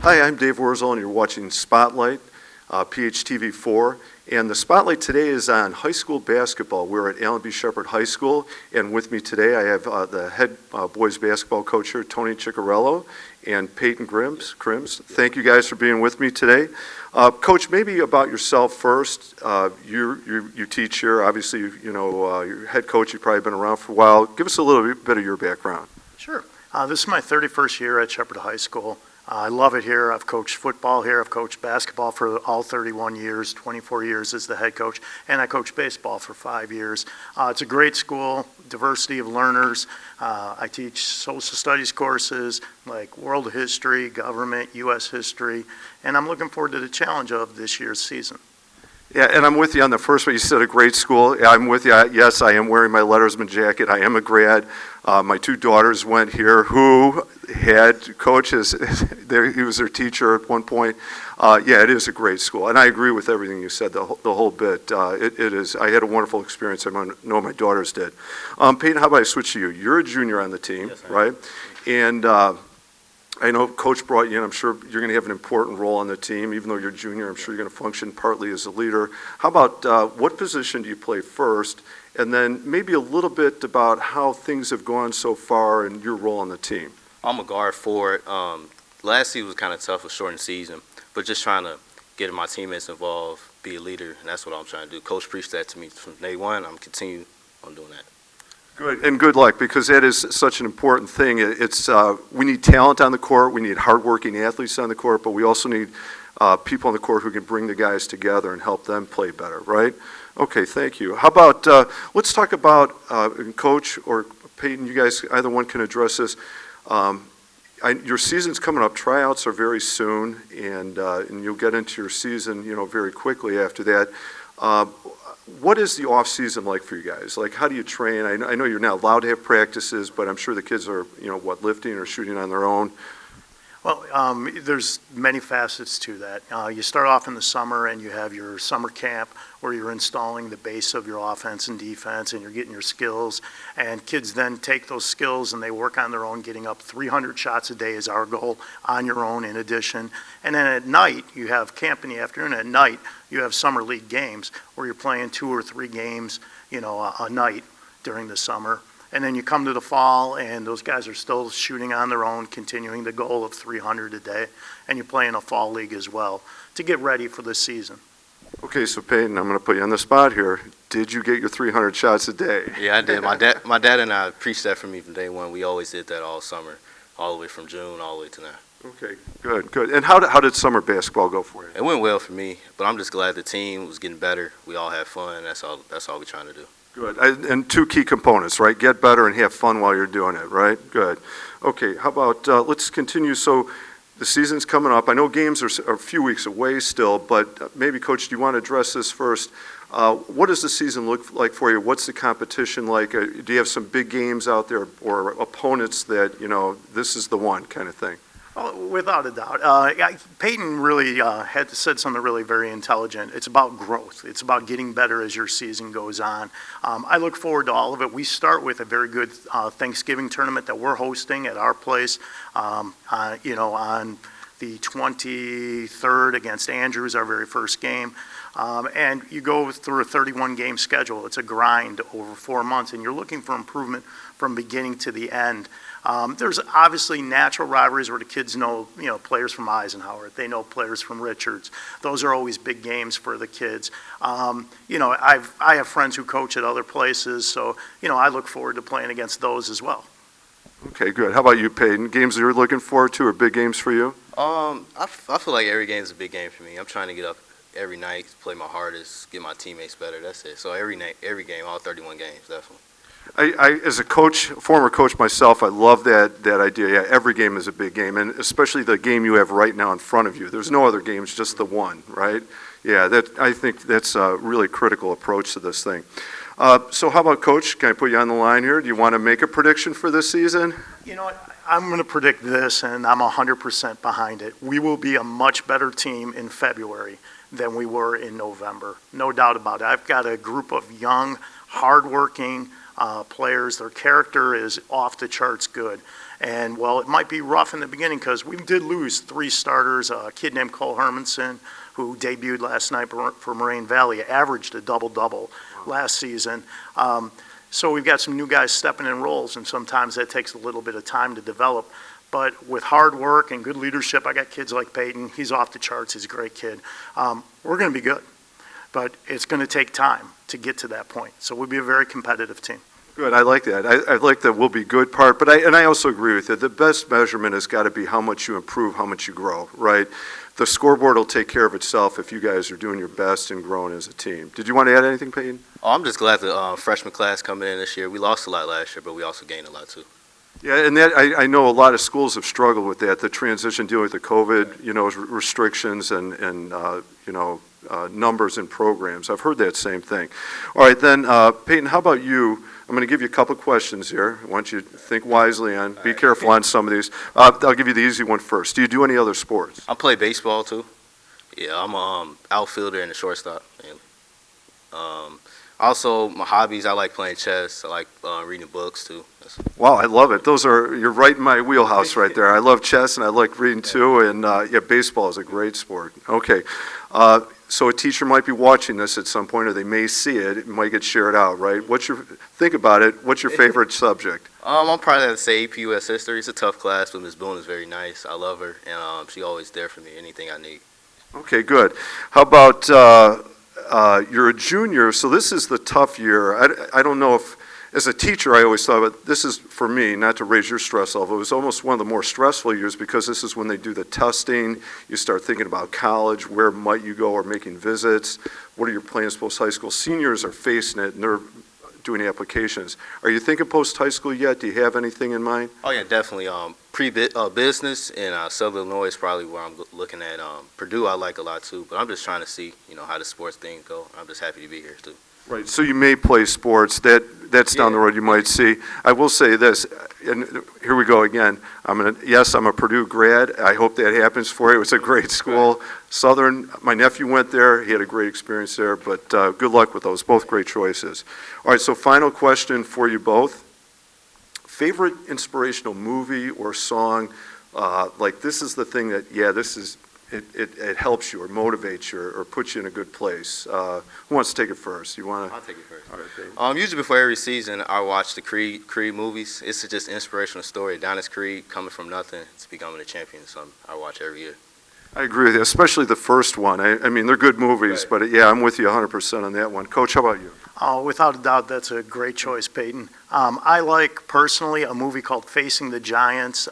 Hi, I'm Dave Wurzel, and you're watching Spotlight, PHTV4. And the Spotlight today is on high school basketball. We're at Allen B. Shepard High School, and with me today I have the head boys basketball coach here, Tony Ciccarello, and Peyton Crims. Thank you guys for being with me today. Coach, maybe about yourself first. You teach here, obviously, you're head coach. You've probably been around for a while. Give us a little bit of your background. Sure. This is my 31st year at Shepard High School. I love it here. I've coached football here. I've coached basketball for all 31 years, 24 years as the head coach, and I coached baseball for 5 years. It's a great school, diversity of learners. I teach social studies courses like world history, government, U.S. history, and I'm looking forward to the challenge of this year's season. Yeah, and I'm with you on the first one. You said a great school. Yeah, I'm with you. Yes, I am wearing my lettersman jacket. I am a grad. My two daughters went here who had coaches. He was their teacher at one point. Yeah, it is a great school. And I agree with everything you said, the whole bit. It is. I had a wonderful experience. I know my daughters did. Peyton, how about I switch to you? You're a junior on the team, yes, right? And I know Coach brought you in. I'm sure you're going to have an important role on the team. Even though you're junior, I'm sure you're going to function partly as a leader. How about what position do you play first? And then maybe a little bit about how things have gone so far and your role on the team. I'm a guard forward. Last season was kind of tough, a shortened season, but just trying to get my teammates involved, be a leader, and that's what I'm trying to do. Coach preached that to me from day one. I'm continuing on doing that. Good, and good luck, because that is such an important thing. We need talent on the court, we need hardworking athletes on the court, but we also need people on the court who can bring the guys together and help them play better, right? Okay, thank you. How about, let's talk about, Coach or Peyton, you guys, either one can address this. Your season's coming up, tryouts are very soon, and you'll get into your season, very quickly after that. What is the off season like for you guys? Like, how do you train? I know you're not allowed to have practices, but I'm sure the kids are, lifting or shooting on their own. Well, there's many facets to that. You start off in the summer and you have your summer camp where you're installing the base of your offense and defense and you're getting your skills. And kids then take those skills and they work on their own, getting up 300 shots a day is our goal on your own in addition. And then at night, you have camp in the afternoon. At night, you have summer league games where you're playing 2 or 3 games, a night during the summer. And then you come to the fall, and those guys are still shooting on their own, continuing the goal of 300 a day, and you play in a fall league as well to get ready for the season. Okay, so Peyton, I'm going to put you on the spot here. Did you get your 300 shots a day? Yeah, I did. My dad and I preached that for me from day one. We always did that all summer, all the way from June all the way to now. Okay, good. And how did summer basketball go for you? It went well for me, but I'm just glad the team was getting better. We all had fun. That's all we're trying to do. Good. And 2 key components, right? Get better and have fun while you're doing it, right? Good. Okay, how about let's continue. So the season's coming up. I know games are a few weeks away still, but maybe, Coach, do you want to address this first? What does the season look like for you? What's the competition like? Do you have some big games out there or opponents that, this is the one kind of thing? Oh, without a doubt. Peyton really had said something really very intelligent. It's about growth. It's about getting better as your season goes on. I look forward to all of it. We start with a very good Thanksgiving tournament that we're hosting at our place, on the 23rd against Andrews, our very first game. And you go through a 31-game schedule. It's a grind over 4 months, and you're looking for improvement from beginning to the end. There's obviously natural rivalries where the kids know, players from Eisenhower. They know players from Richards. Those are always big games for the kids. I have friends who coach at other places, so, I look forward to playing against those as well. Okay, good. How about you, Peyton? Games that you're looking forward to are big games for you? I feel like every game is a big game for me. I'm trying to get up every night, play my hardest, get my teammates better. That's it. So every game, all 31 games, definitely. I as a coach, former coach myself, I love that idea. Yeah, every game is a big game, and especially the game you have right now in front of you. There's no other games, just the one, right? Yeah, I think that's a really critical approach to this thing. So how about, Coach? Can I put you on the line here? Do you want to make a prediction for this season? I'm going to predict this, and I'm 100% behind it. We will be a much better team in February than we were in November. No doubt about it. I've got a group of young, hardworking, players. Their character is off the charts good. And while it might be rough in the beginning, because we did lose 3 starters, a kid named Cole Hermanson, who debuted last night for Moraine Valley, averaged a double-double last season. So we've got some new guys stepping in roles, and sometimes that takes a little bit of time to develop. But with hard work and good leadership, I got kids like Peyton. He's off the charts. He's a great kid. We're going to be good, but it's going to take time to get to that point. So we'll be a very competitive team. Good, I like that. I like the "will be good" part, but I also agree with you. The best measurement has got to be how much you improve, how much you grow, right? The scoreboard will take care of itself if you guys are doing your best and growing as a team. Did you want to add anything, Peyton? Oh, I'm just glad the freshman class coming in this year. We lost a lot last year, but we also gained a lot too. Yeah, and that I know a lot of schools have struggled with that, the transition dealing with the COVID, restrictions and numbers and programs. I've heard that same thing. All right, then, Peyton, how about you? I'm going to give you a couple questions here. I want you to think wisely on, be careful on some of these. I'll give you the easy one first. Do you do any other sports? I play baseball too. Yeah, I'm an outfielder and a shortstop. Mainly. Also, my hobbies, I like playing chess. I like reading books too. Wow, I love it. You're right in my wheelhouse right there. I love chess and I like reading too, and baseball is a great sport. Okay, so a teacher might be watching this at some point, or they may see it. It might get shared out, right? Think about it. What's your favorite subject? I'm probably have to say AP US History. It's a tough class, but Ms. Boone is very nice. I love her, and she's always there for me, anything I need. Okay, good. How about you're a junior, so this is the tough year. I don't know if, as a teacher, I always thought, but this is, for me, not to raise your stress level, it was almost one of the more stressful years because this is when they do the testing. You start thinking about college, where might you go, or making visits. What are your plans post-high school? Seniors are facing it, and they're doing applications. Are you thinking post-high school yet? Do you have anything in mind? Oh, yeah, definitely. Business in Southern Illinois is probably where I'm looking at. Purdue I like a lot, too, but I'm just trying to see, how the sports thing go. I'm just happy to be here, too. Right, so you may play sports. That's down the road you might see. I will say this, and here we go again. I'm a Purdue grad. I hope that happens for you. It's a great school. Southern, my nephew went there. He had a great experience there, but good luck with those. Both great choices. All right, so final question for you both. Favorite inspirational movie or song, like this is the thing that, it helps you or motivates you or puts you in a good place. Who wants to take it first? I'll take it first. All right, Dave. Usually before every season, I watch the Creed movies. It's just an inspirational story. Adonis Creed coming from nothing to becoming a champion. So I watch every year. I agree with you, especially the first one. I mean, they're good movies, Right. but I'm with you 100% on that one. Coach, how about you? Without a doubt, that's a great choice, Peyton. I like, personally, a movie called Facing the Giants.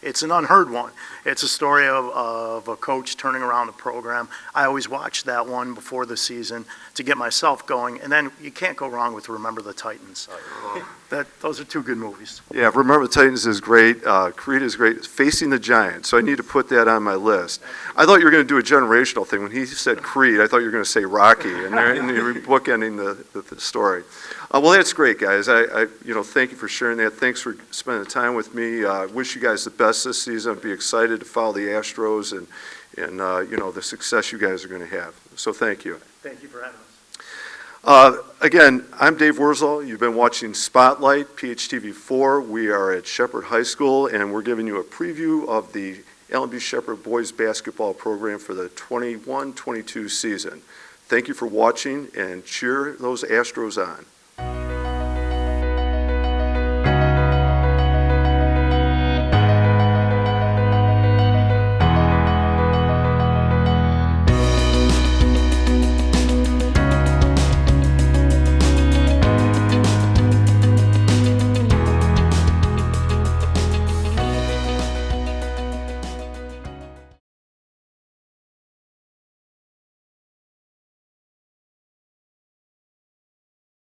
It's an unheard one. It's a story of a coach turning around a program. I always watch that one before the season to get myself going, and then you can't go wrong with Remember the Titans. Those are 2 good movies. Yeah, Remember the Titans is great. Creed is great. Facing the Giants, so I need to put that on my list. I thought you were going to do a generational thing. When he said Creed, I thought you were going to say Rocky, and you're bookending the story. Well, that's great, guys. I thank you for sharing that. Thanks for spending the time with me. I wish you guys the best this season. I'd be excited to follow the Astros and the success you guys are going to have. So thank you. Thank you for having us. Again, I'm Dave Wurzel. You've been watching Spotlight, PHTV4. We are at Shepard High School, and we're giving you a preview of the Allen B. Shepard boys basketball program for the 21-22 season. Thank you for watching, and cheer those Astros on.